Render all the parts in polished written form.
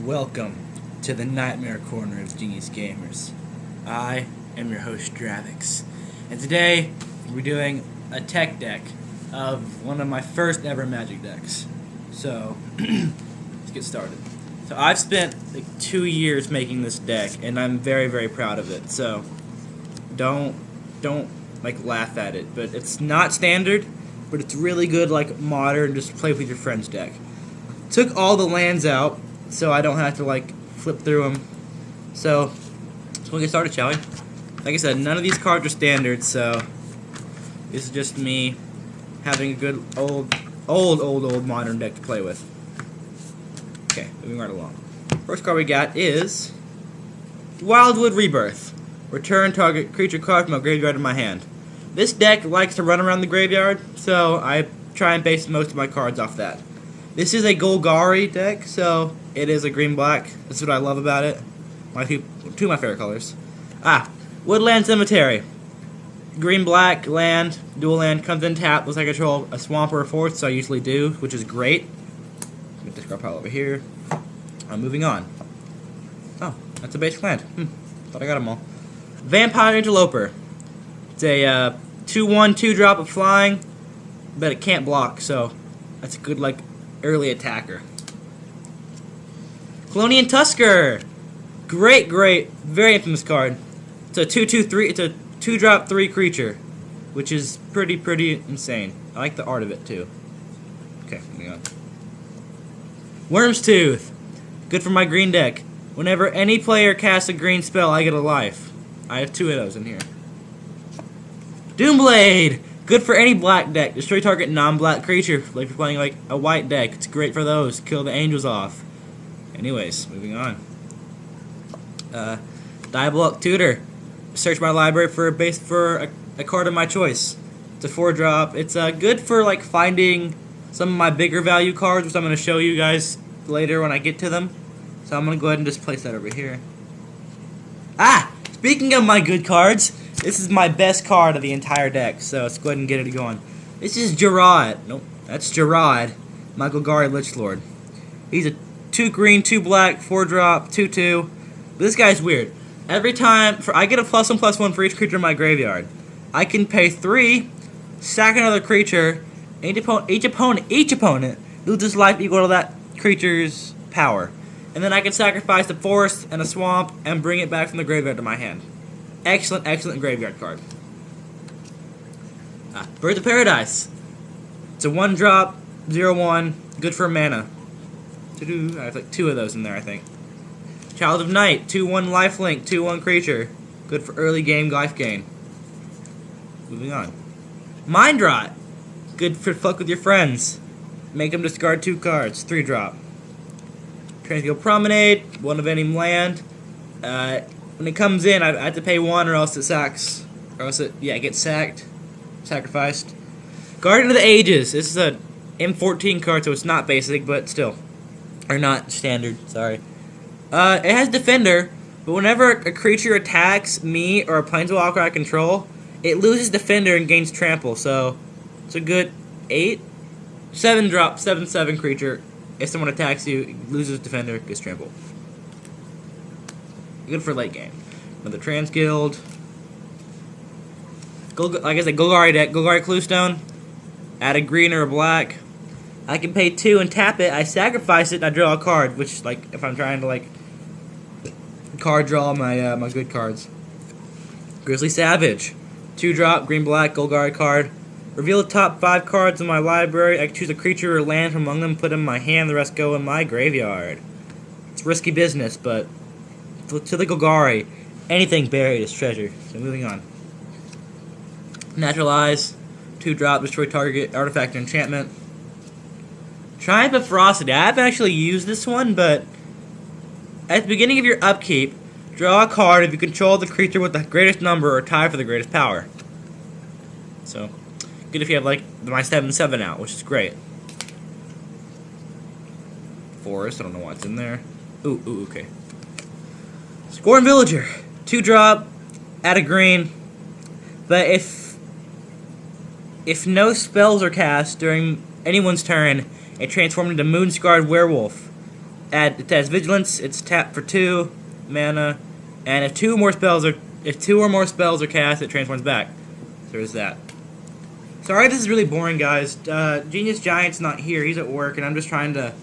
Welcome to the Nightmare Corner of Genius Gamers. I am your host, Dravix, and today we're doing a tech deck of one of my first ever Magic decks. So, let's get started. So I've spent like 2 years making this deck, and I'm very, very proud of it. So, don't like laugh at it, but it's not standard, but it's really good, like modern, just play with your friends deck. Took all the lands out, so I don't have to like flip through them. So we'll get started, shall we? Like I said, none of these cards are standard, so this is just me having a good old modern deck to play with. Okay, moving right along. First card we got is Wildwood Rebirth. Return target creature card from my graveyard to my hand. This deck likes to run around the graveyard, so I try and base most of my cards off that. This is a Golgari deck, so it is a green-black. That's what I love about it. Two of my favorite colors. Woodland Cemetery. Green-black land, dual land, comes in tap, looks like I control a swamp or a forest, so I usually do, which is great. Get this card pile over here. I'm moving on. Oh, that's a basic land. Thought I got them all. Vampire Interloper. It's a 2/1 2-drop of flying, but it can't block, so that's a good like early attacker. Colonian Tusker. Great, very infamous card. It's a 2/2/3. It's a 2-drop 3 creature, which is pretty insane. I like the art of it too. Okay, moving on. Worm's Tooth. Good for my green deck. Whenever any player casts a green spell, I get a life. I have 2 of those in here. Doomblade. Good for any black deck. Destroy target non-black creature. Like if you're playing like a white deck, it's great for those. Kill the angels off. Anyways, moving on. Diabolic Tutor. Search my library for a card of my choice. It's a 4-drop. It's good for like finding some of my bigger value cards, which I'm going to show you guys later when I get to them. So I'm going to go ahead and just place that over here. Speaking of my good cards, this is my best card of the entire deck, so let's go ahead and get it going. This is Gerard. Nope, that's Gerard, my Golgari Lichlord. He's a 2 green, 2 black, 4-drop, 2/2. This guy's weird. Every time I get a +1/+1 for each creature in my graveyard. I can pay 3, sack another creature. Each opponent loses life equal to that creature's power. And then I can sacrifice a forest and a swamp and bring it back from the graveyard to my hand. Excellent graveyard card. Birds of Paradise. It's a 1-drop, 0/1, good for mana. I have like 2 of those in there, I think. Child of Night, 2/1 lifelink, 2/1 creature. Good for early game life gain. Moving on. Mind Rot. Good for fuck with your friends. Make them discard 2 cards, 3-drop. Transfield Promenade, 1 of any land. When it comes in, I have to pay 1 or else it sacks. Or else it gets sacked. Sacrificed. Guardian of the Ages. This is a M14 card, so it's not basic, but still. Or not standard, sorry. It has Defender, but whenever a creature attacks me or a Planeswalker I control, it loses Defender and gains Trample, so it's a good 7-drop, 7/7 creature. If someone attacks you, it loses Defender, gets Trample. Good for late game. Another Transguild. Like I said, Golgari deck. Golgari Cluestone. Add a green or a black. I can pay 2 and tap it. I sacrifice it and I draw a card, which, like, if I'm trying to, like, card draw my good cards. Grizzly Savage. 2-drop, green-black, Golgari card. Reveal the top 5 cards in my library. I can choose a creature or land from among them, put them in my hand, the rest go in my graveyard. It's risky business, but to the Golgari, anything buried is treasure. So moving on. Naturalize. 2-drop, destroy target, artifact, or enchantment. Triumph of Ferocity. I haven't actually used this one, but at the beginning of your upkeep, draw a card if you control the creature with the greatest number or tie for the greatest power. So, good if you have like my 7/7 out, which is great. Forest, I don't know what's in there. Okay. Scorn Villager. 2-drop, add a green. But if no spells are cast during anyone's turn, it transformed into Moonscarred Werewolf. It has Vigilance. It's tapped for 2 mana, and if two or more spells are cast, it transforms back. So there's that. Sorry, this is really boring, guys. Genius Giant's not here. He's at work, and I'm just trying to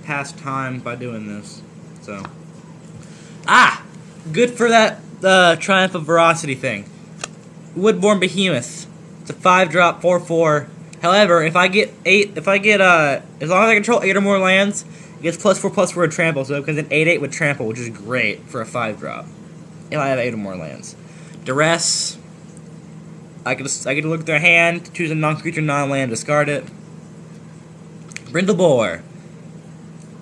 pass time by doing this. So, good for that Triumph of Veracity thing. Woodborn Behemoth. It's a 5-drop 4/4. However, as long as I control 8 or more lands, it gets +4/+4 with trample, so it comes in 8/8 with trample, which is great for a 5-drop. If I have 8 or more lands. Duress. I get to look at their hand, choose a non-creature, non-land, discard it. Brindleboar.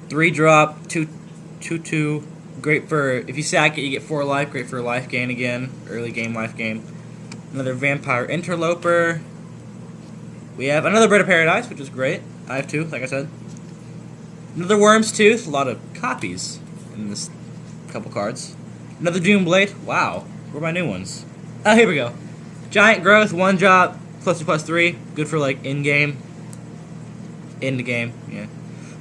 3-drop, 2/2. Great for, if you sack it, you get 4 life. Great for life gain again. Early game, life gain. Another Vampire Interloper. We have another Bird of Paradise, which is great. I have 2, like I said. Another Worm's Tooth. A lot of copies in this couple cards. Another Doomblade. Wow. Where are my new ones? Oh, here we go. Giant Growth, 1-drop, +2/+3. Good for, like, in-game. In the game, yeah.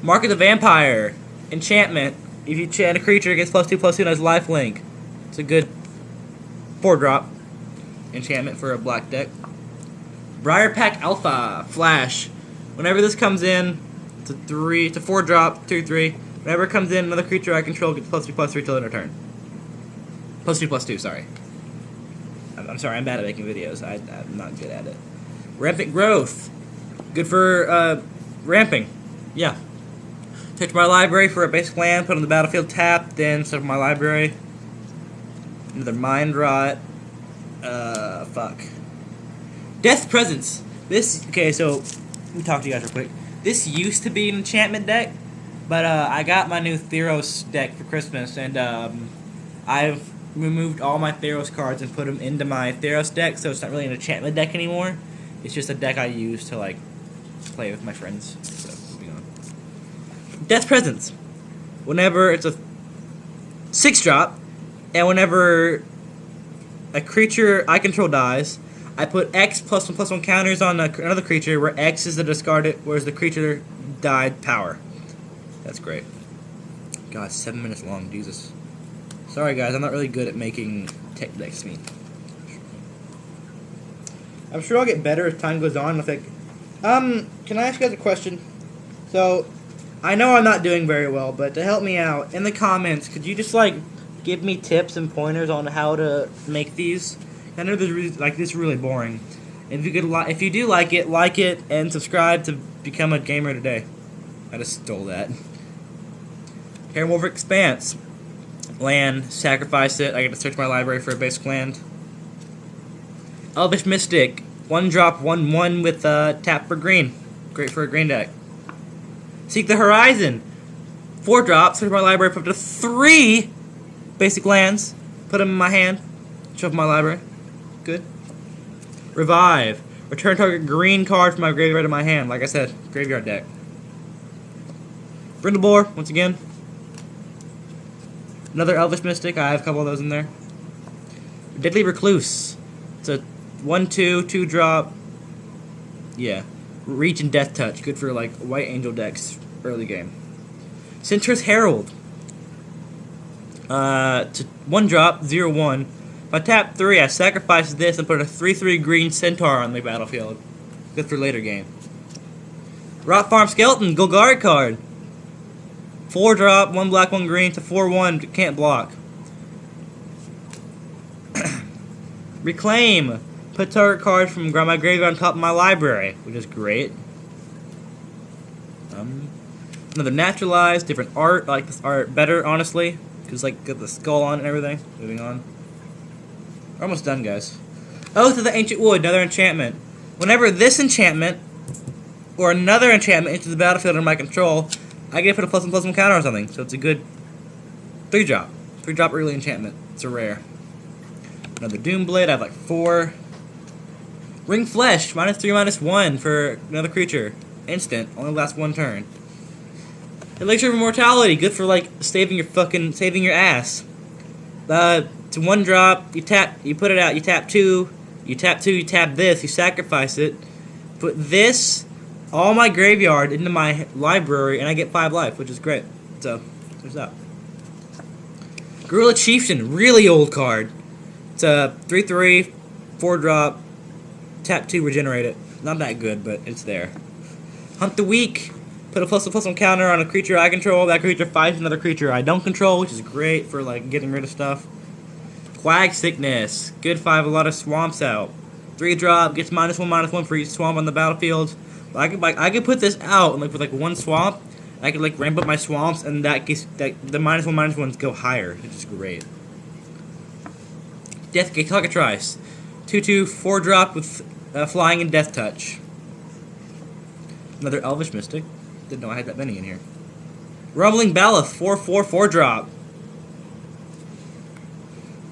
Mark of the Vampire. Enchantment. If you enchant a creature, it gets +2/+2 and has lifelink. It's a good 4-drop enchantment for a black deck. Briarpack Alpha. Flash. Whenever this comes in, it's a 4-drop, 2/3. Whenever it comes in, another creature I control gets +2/+3 till end of turn. +2/+2, sorry. I'm sorry, I'm bad at making videos. I'm not good at it. Rampant Growth. Good for ramping. Yeah. Touch my library for a basic land, put on the battlefield tapped, then set up my library. Another Mind Rot. Fuck. Death Presence. Okay, so let me talk to you guys real quick. This used to be an enchantment deck, but I got my new Theros deck for Christmas, and I've removed all my Theros cards and put them into my Theros deck, so it's not really an enchantment deck anymore. It's just a deck I use to, like, play with my friends. So, moving on. Death Presence. Whenever it's a 6-drop, and whenever a creature I control dies, I put X +1/+1 counters on another creature, where X is the discarded, whereas the creature died power. That's great. God, 7 minutes long, Jesus. Sorry guys, I'm not really good at making tech decks. I'm sure I'll get better as time goes on. I think. Can I ask you guys a question? So, I know I'm not doing very well, but to help me out, in the comments, could you just like give me tips and pointers on how to make these? I know this is really boring. If you do like it, and subscribe to become a gamer today. I just stole that. Hairwolf Expanse. Land, sacrifice it. I get to search my library for a basic land. Elvish Mystic, 1-drop, 1/1 with tap for green. Great for a green deck. Seek the Horizon, 4-drop. Search my library, put up to 3 basic lands. Put them in my hand. Shuffle my library. Good. Revive, return target green card from my graveyard to my hand. Like I said, graveyard deck. Brindleboar, once again. Another Elvish Mystic. I have a couple of those in there. Deadly Recluse. It's a 1/2, 2-drop. Yeah. Reach and Death Touch. Good for like White Angel decks early game. Centaur's Herald. It's a 1-drop, 0/1. If I tap 3, I sacrifice this and put a 3/3 green Centaur on the battlefield. Good for later game. Rot Farm Skeleton. Golgari card. 4-drop, 1 black, 1 green, to 4/1, can't block. Reclaim. Put target card from my graveyard on top of my library, which is great. Another Naturalize, different art. I like this art better, honestly, because like got the skull on and everything. Moving on. We're almost done, guys. Oath of the Ancient Wood, another enchantment. Whenever this enchantment or another enchantment enters the battlefield under my control, I get to put a +1/+1 counter on something, so it's a good 3-drop. 3-drop early enchantment. It's a rare. Another Doomblade. I have like 4. Ring Flesh. -3/-1 for another creature. Instant. Only lasts 1 turn. Elixir of Immortality. Good for like saving your ass. It's a 1-drop. You put it out. You tap 2. You tap this. You sacrifice it. Put this, all my graveyard, into my library, and I get 5 life, which is great. So, there's that. Gorilla Chieftain, really old card. It's a 3/3, 4-drop, tap 2, regenerate it. Not that good, but it's there. Hunt the Weak. Put a +1/+1 counter on a creature I control. That creature fights another creature I don't control, which is great for like getting rid of stuff. Quag Sickness. Good 5, a lot of swamps out. 3-drop, gets -1/-1 for each swamp on the battlefield. I could put this out and with 1 swamp. I could ramp up my swamps, and the -1/-1s go higher, which is great. Death Cockatrice. 2/2, 4-drop with flying and death touch. Another Elvish Mystic. Didn't know I had that many in here. Rumbling Baloth, 4/4, 4-drop.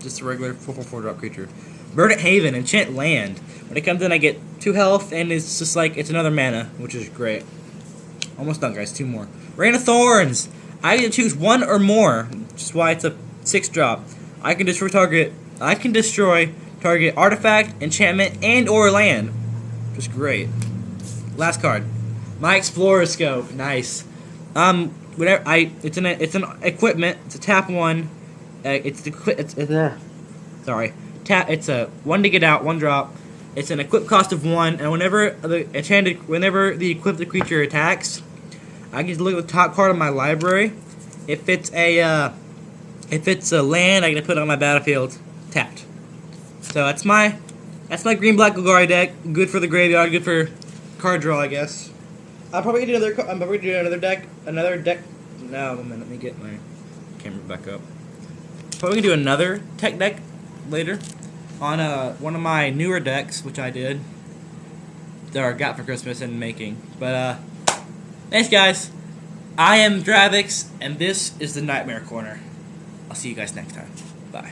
Just a regular 4/4, 4-drop creature. Verdant Haven, enchant land. When it comes in, I get 2 health, and it's just it's another mana, which is great. Almost done, guys. 2 more. Rain of Thorns. I can choose 1 or more, which is why it's a 6-drop. I can destroy target artifact, enchantment, and/or land. Just great. Last card. My Explorer Scope. Nice. It's an equipment. It's a tap 1. It's a 1 to get out, 1 drop. It's an equip cost of 1, and whenever the equipped creature attacks, I can look at the top card of my library. If it's a land, I can put it on my battlefield tapped. So that's my green-black Golgari deck. Good for the graveyard. Good for card draw, I guess. I'm probably gonna do another deck. No, a minute. Let me get my camera back up. Probably gonna do another tech deck later on one of my newer decks, which I did that I got for Christmas and making. But thanks, guys. I am Dravix, and this is the Nightmare Corner. I'll see you guys next time. Bye.